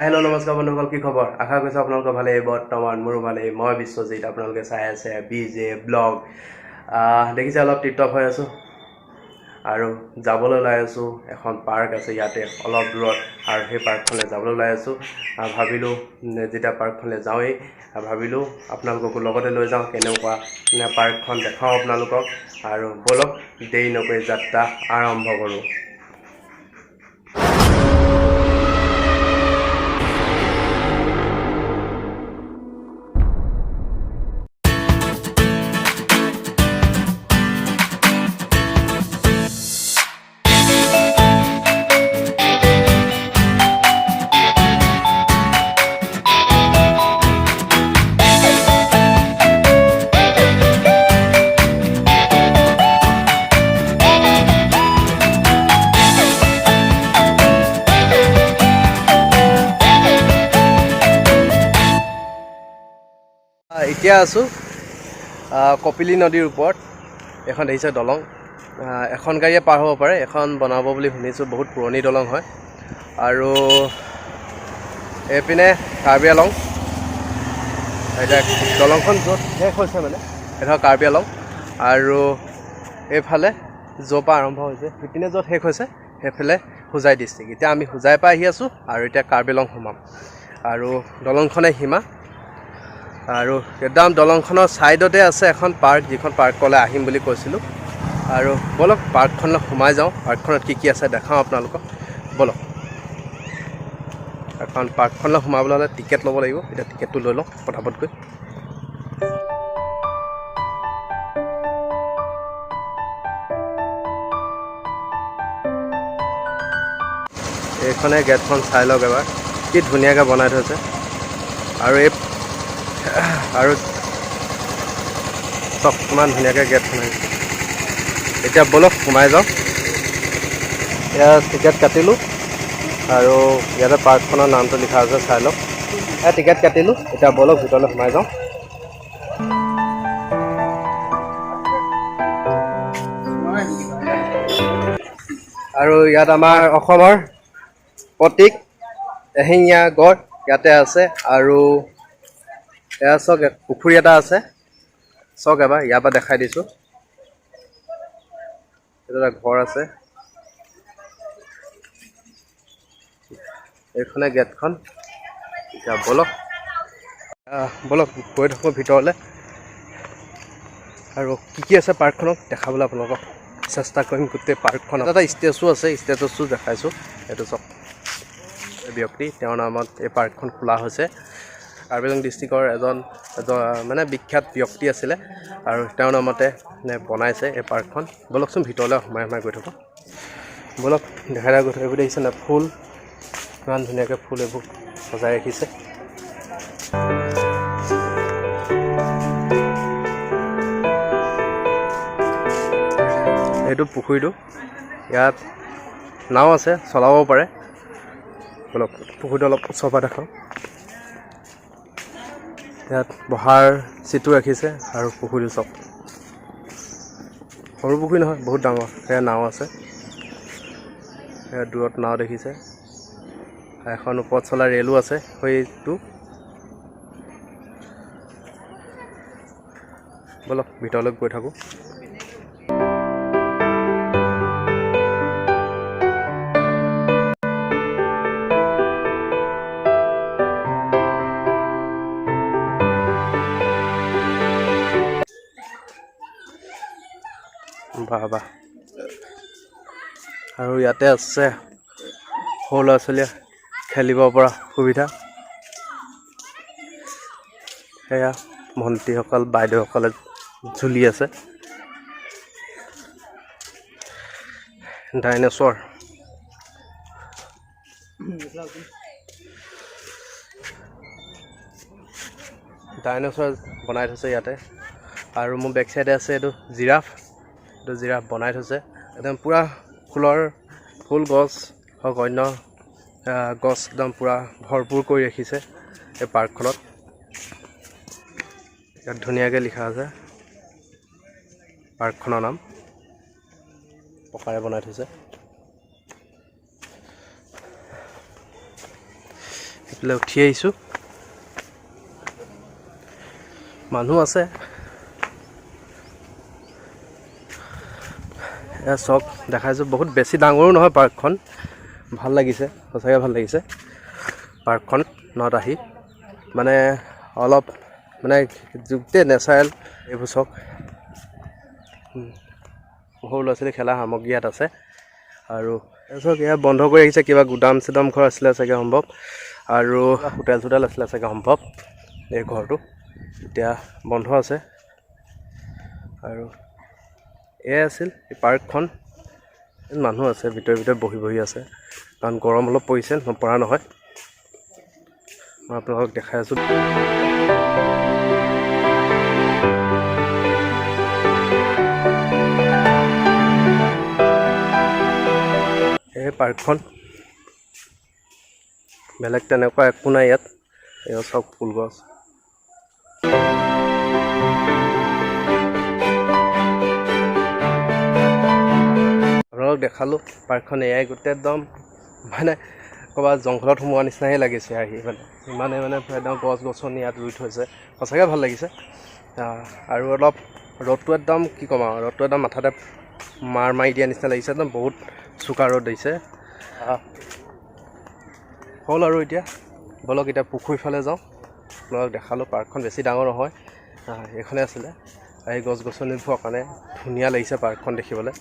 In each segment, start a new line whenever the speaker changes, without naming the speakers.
Hello' নমস্কাৰ বন্ধুসকল, কি খবৰ? আশা কৰিছোঁ আপোনালোকৰ ভালেই। বৰ্তমান মোৰো ভালেই। মই বিশ্বজিৎ, আপোনালোকে চাই আছে BJ ব্লগ। দেখিছে অলপ টিপটপ হৈ আছোঁ আৰু যাবলৈ ওলাই আছোঁ। এখন পাৰ্ক আছে ইয়াতে অলপ দূৰত আৰু সেই পাৰ্কখনলৈ যাবলৈ ওলাই আছোঁ। ভাবিলোঁ যেতিয়া পাৰ্কখনলৈ যাওঁৱেই, ভাবিলোঁ আপোনালোককো লগতে লৈ যাওঁ, কেনেকুৱা পাৰ্কখন দেখাওঁ আপোনালোকক। আৰু ব'লক দেৰি নকৰি যাত্ৰা আৰম্ভ কৰোঁ। এতিয়া আছোঁ কপিলী নদীৰ ওপৰত। এখন দেখিছে দলং, এখন গাড়ীয়ে পাৰ হ'ব পাৰে, এখন বনাব বুলি শুনিছোঁ। বহুত পুৰণি দলং হয়। আৰু এইপিনে কাৰ্বি আলং, এতিয়া দলংখন য'ত শেষ হৈছে মানে সেইটো কাৰ্বি আলং, আৰু এইফালে য'ৰ পৰা আৰম্ভ হৈছে সিপিনে য'ত শেষ হৈছে সেইফালে হোজাই ডিষ্ট্ৰিক্ট। এতিয়া আমি হোজাইৰ পৰা আহি আছোঁ আৰু এতিয়া কাৰ্বি আলং সোমাম আৰু দলংখনে সীমা। আৰু একদম দলংখনৰ ছাইডতে আছে এখন পাৰ্ক, যিখন পাৰ্কলৈ আহিম বুলি কৈছিলোঁ। আৰু ব'লক পাৰ্কখনলৈ সোমাই যাওঁ, পাৰ্কখনত কি আছে দেখাওঁ আপোনালোকক। ব'লক। এখন পাৰ্কখনলৈ সোমাবলৈ হ'লে টিকেট ল'ব লাগিব। এতিয়া টিকেটটো লৈ লওঁ পটাপট গৈ। এইখনে গেটখন চাই লওক এবাৰ, কি ধুনীয়াকৈ বনাই থৈছে। আৰু চব কিমান ধুনীয়াকৈ গেটখন আহিছে। এতিয়া ব'লক সোমাই যাওঁ। ইয়াত টিকেট কাটিলোঁ আৰু ইয়াতে পাৰ্কখনৰ নামটো লিখা আছে, চাই লওক। টিকেট কাটিলোঁ, এতিয়া ব'লক ভিতৰলৈ সোমাই যাওঁ। আৰু ইয়াত আমাৰ অসমৰ প্ৰতীক এশিঙীয়া গড় ইয়াতে আছে। আৰু এয়া চাওক, পুখুৰী এটা আছে, চাওক এবাৰ ইয়াৰ পৰা দেখাই দিছোঁ। এটা ঘৰ আছে, এইখনে গেটখন। এতিয়া ব'লক গৈ থাকোঁ ভিতৰলৈ আৰু কি আছে পাৰ্কখনত দেখাবলৈ আপোনালোকক চেষ্টা কৰিম। গোটেই পাৰ্কখন এটা ষ্টেচু আছে, ষ্টেচু দেখাইছোঁ। এইটো চাওক, ব্যক্তি, তেওঁৰ নামত এই পাৰ্কখন খোলা হৈছে। কাৰ্বি আংলং ডিষ্ট্ৰিক্টৰ এজন মানে বিখ্যাত ব্যক্তি আছিলে আৰু তেওঁৰ নামতে বনাইছে এই পাৰ্কখন। ব'লকচোন ভিতৰলৈ সোমাই গৈ থাকোঁ। ব'লক দেখাই গৈ থাকোঁ। এইবোৰ দেখিছে না, ফুল ইমান ধুনীয়াকৈ ফুল এইবোৰ সজাই ৰাখিছে। এইটো পুখুৰীটো, ইয়াত নাও আছে, চলাব পাৰে। অলপ পুখুৰীটো অলপ ওচৰৰ পৰা দেখাওঁ। ইয়াত বহাৰ চিটো ৰাখিছে আৰু পুখুৰীটো চব সৰু পুখুৰী নহয়, বহুত ডাঙৰ। সেয়া নাও আছে, সেয়া দূৰত নাও দেখিছে। এখন ওপৰত চলা ৰেলো আছে, সেইটো। ব'লক ভিতৰলৈ গৈ থাকোঁ। বাহ। আৰু ইয়াতে আছে সৰু ল'ৰা ছোৱালীয়ে খেলিব পৰা সুবিধা। সেয়া ভণ্টিসকল, বাইদেউসকলে ঝুলি আছে। ডাইনছৰ বনাই থৈছে ইয়াতে। আৰু মোৰ বেক চাইডে আছে এইটো জিৰাফ। এইটো জিৰাফ বনাই থৈছে একদম পূৰা ফুল গছ হওক, অন্য গছ একদম পূৰা ভৰপূৰ কৰি ৰাখিছে এই পাৰ্কখনত। ইয়াত ধুনীয়াকৈ লিখা আছে পাৰ্কখনৰ নাম, পকাৰে বনাই থৈছে। এইফালে উঠি আহিছোঁ, মানুহ আছে। এয়া চক দেখাইছোঁ, বহুত বেছি ডাঙৰো নহয় পাৰ্কখন, ভাল লাগিছে, সঁচাকৈ ভাল লাগিছে পাৰ্কখন নত আহি। মানে অলপ মানে গোটেই নেচাৰেল এইবোৰ চক, সৰু ল'ৰা ছোৱালী খেলা সামগ্ৰী ইয়াত আছে। আৰু চক এয়া বন্ধ কৰি আহিছে, কিবা গুদাম চুদাম ঘৰ আছিলে চাগে সম্ভৱ, আৰু হোটেল চোটেল আছিলে চাগে সম্ভৱ এই ঘৰটো, এতিয়া বন্ধ আছে। আৰু এয়াই আছিল এই পাৰ্কখন, মানুহ আছে ভিতৰে বহি আছে, কাৰণ গৰম অলপ পৰিছে, নপৰা নহয়। মই আপোনালোকক দেখাই আছোঁ। এই পাৰ্কখন, বেলেগ তেনেকুৱা একো নাই ইয়াত, এয়া চব ফুল গছ। আপোনালোকক দেখালোঁ পাৰ্কখন, এয়াই গোটেই একদম মানে ক'ৰবাত জংঘলত সোমোৱা নিচিনাহে লাগিছে আহি, মানে ইমানে একদম গছ গছনি ইয়াত ৰুই থৈছে, সঁচাকৈ ভাল লাগিছে। আৰু অলপ ৰ'দটো একদম কি ক'ম আৰু, ৰ'দটো একদম মাথাতে মাৰি দিয়া নিচিনা লাগিছে, একদম বহুত চোকা ৰ'দ দিছে। হ'ল আৰু এতিয়া ব'লক এতিয়া পুখুৰীৰ ফালে যাওঁ। আপোনালোকক দেখালোঁ পাৰ্কখন বেছি ডাঙৰ নহয়, এইখনে আছিলে। এই গছ গছনিবোৰৰ কাৰণে ধুনীয়া লাগিছে পাৰ্কখন দেখিবলৈ।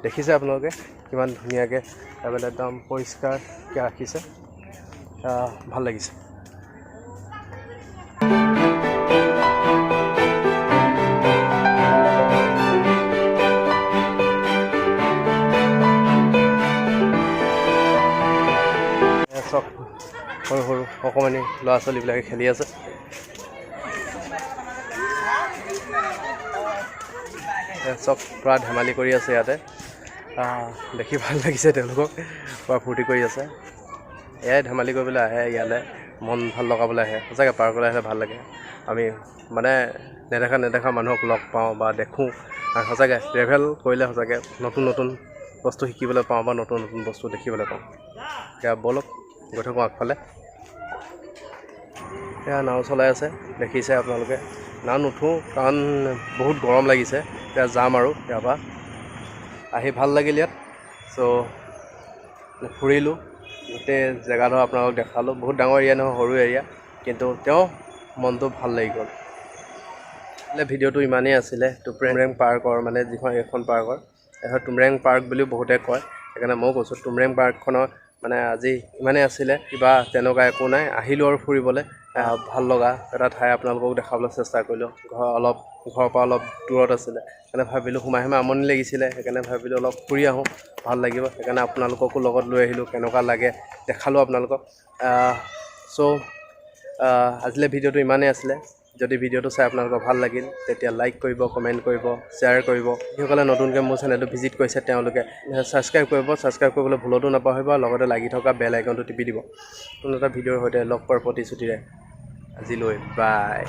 দেখিছে আপোনালোকে কিমান ধুনীয়াকৈ একদম পৰিষ্কাৰকৈ ৰাখিছে, ভাল লাগিছে। চব সৰু সৰু অকণমানি ল'ৰা ছোৱালীবিলাকে খেলি আছে। চব পূৰা ধেমালি কৰি আছে ইয়াতে, দেখি ভাল লাগিছে, তেওঁলোকক পূৰা ফূৰ্তি কৰি আছে। এয়াই ধেমালি কৰিবলৈ আহে ইয়ালৈ, মন ভাল লগাবলৈ আহে, সঁচাকৈ পাৰ্কলৈ আহিলে ভাল লাগে। আমি মানে নেদেখা মানুহক লগ পাওঁ বা দেখোঁ, আৰু সঁচাকৈ ট্ৰেভেল কৰিলে সঁচাকৈ নতুন বস্তু শিকিবলৈ পাওঁ বা নতুন বস্তু দেখিবলৈ পাওঁ। এতিয়া ব'লক গৈ থাকোঁ আগফালে। এয়া নাও চলাই আছে, দেখিছে আপোনালোকে। নাও নুঠোঁ কাৰণ বহুত গৰম লাগিছে, এতিয়া যাম আৰু ইয়াৰ পৰা। আহি ভাল লাগিল ইয়াত, চ' ফুৰিলোঁ গোটেই জেগাডোৰ আপোনালোকক দেখালোঁ। বহুত ডাঙৰ এৰিয়া নহয়, সৰু এৰিয়া, কিন্তু তেওঁ মনটো ভাল লাগি গ'ল। ভিডিঅ'টো ইমানেই আছিলে টুমৰেং পাৰ্কৰ, মানে যিখন এইখন পাৰ্কৰ টুমৰেং পাৰ্ক বুলিও বহুতে কয়, সেইকাৰণে ময়ো কৈছোঁ টুমৰেং পাৰ্কখনৰ মানে আজি ইমানেই আছিলে, কিবা তেনেকুৱা একো নাই। আহিলোঁ আৰু ফুৰিবলৈ, ভাল লগা এটা ঠাই আপোনালোকক দেখাবলৈ চেষ্টা কৰিলোঁ। ঘৰৰ পৰা অলপ দূৰত আছিলে, সেইকাৰণে ভাবিলোঁ সোমাই আমনি লাগিছিলে, সেইকাৰণে ভাবিলোঁ অলপ ফুৰি আহোঁ, ভাল লাগিব। সেইকাৰণে আপোনালোককো লগত লৈ আহিলোঁ, কেনেকুৱা লাগে দেখালোঁ আপোনালোকক। চ' আজিলৈ ভিডিঅ'টো ইমানেই আছিলে। যদি ভিডিঅ'টো চাই আপোনালোকৰ ভাল লাগিল, তেতিয়া লাইক কৰিব, কমেণ্ট কৰিব, শ্বেয়াৰ কৰিব। যিসকলে নতুনকৈ মোৰ চেনেলটো ভিজিট কৰিছে তেওঁলোকে ছাবস্ক্ৰাইব কৰিব। ছাবস্ক্ৰাইব কৰিবলৈ ভুলতো নাপাহৰিব, লগতে লাগি থকা বেল আইকনটো টিপি দিব। নতুন এটা ভিডিঅ'ৰ সৈতে লগ পোৱাৰ প্ৰতিশ্ৰুতিৰে আজিলৈ বাই।